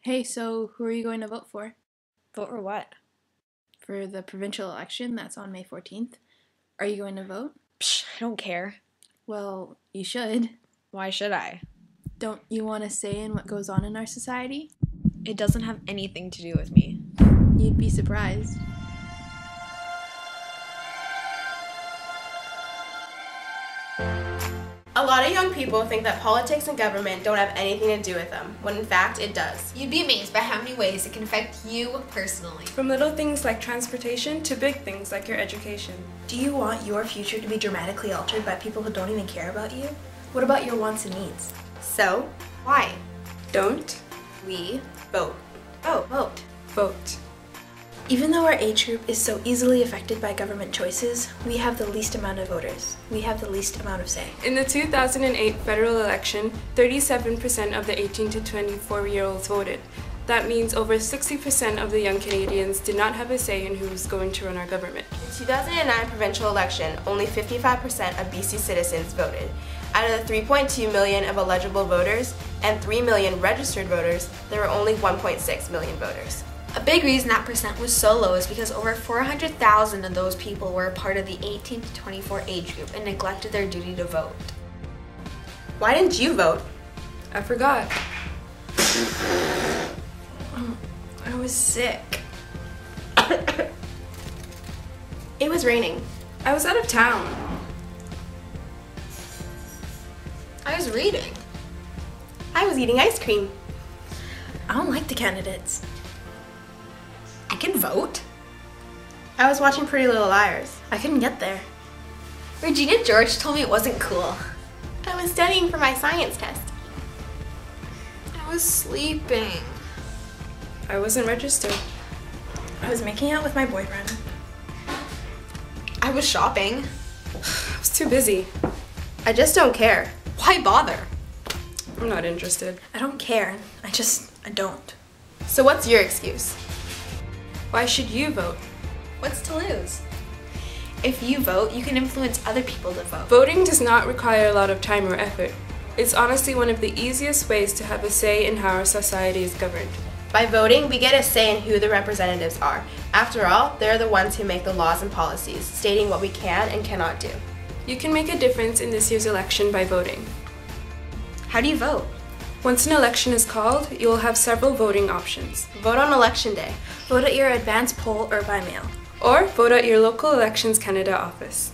Hey, so who are you going to vote for? Vote for what? For the provincial election that's on May 14th. Are you going to vote? Psh, I don't care. Well, you should. Why should I? Don't you want to say in what goes on in our society? It doesn't have anything to do with me. You'd be surprised. A lot of young people think that politics and government don't have anything to do with them, when in fact it does. You'd be amazed by how many ways it can affect you personally. From little things like transportation to big things like your education. Do you want your future to be dramatically altered by people who don't even care about you? What about your wants and needs? So, Why? Don't We vote. Oh, vote. vote. Even though our age group is so easily affected by government choices, we have the least amount of voters. We have the least amount of say. In the 2008 federal election, 37% of the 18 to 24-year-olds voted. That means over 60% of the young Canadians did not have a say in who was going to run our government. In the 2009 provincial election, only 55% of BC citizens voted. Out of the 3.2 million of eligible voters and 3 million registered voters, there were only 1.6 million voters. A big reason that percent was so low is because over 400,000 of those people were a part of the 18 to 24 age group and neglected their duty to vote. Why didn't you vote? I forgot. I was sick. It was raining. I was out of town. I was reading. I was eating ice cream. I don't like the candidates. I can vote? I was watching Pretty Little Liars. I couldn't get there. Regina George told me it wasn't cool. I was studying for my science test. I was sleeping. I wasn't registered. I was making out with my boyfriend. I was shopping. I was too busy. I just don't care. Why bother? I'm not interested. I don't care. I don't. So what's your excuse? Why should you vote? What's to lose? If you vote, you can influence other people to vote. Voting does not require a lot of time or effort. It's honestly one of the easiest ways to have a say in how our society is governed. By voting, we get a say in who the representatives are. After all, they're the ones who make the laws and policies, stating what we can and cannot do. You can make a difference in this year's election by voting. How do you vote? Once an election is called, you will have several voting options. Vote on Election Day. Vote at your advance poll or by mail. Or vote at your local Elections Canada office.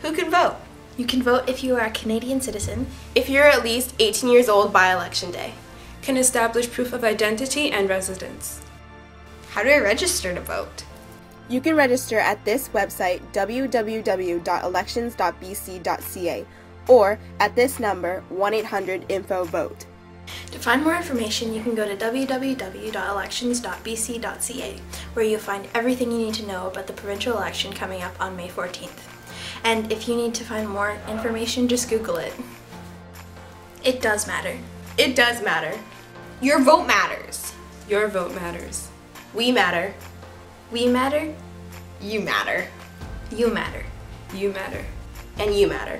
Who can vote? You can vote if you are a Canadian citizen. If you're at least 18 years old by Election Day. Can establish proof of identity and residence. How do I register to vote? You can register at this website, www.elections.bc.ca, or at this number, 1-800-INFO-VOTE. To find more information, you can go to www.elections.bc.ca, where you'll find everything you need to know about the provincial election coming up on May 14th. And if you need to find more information, just Google it. It does matter. It does matter. Your vote matters. Your vote matters. We matter. We matter. You matter. You matter. You matter. And you matter.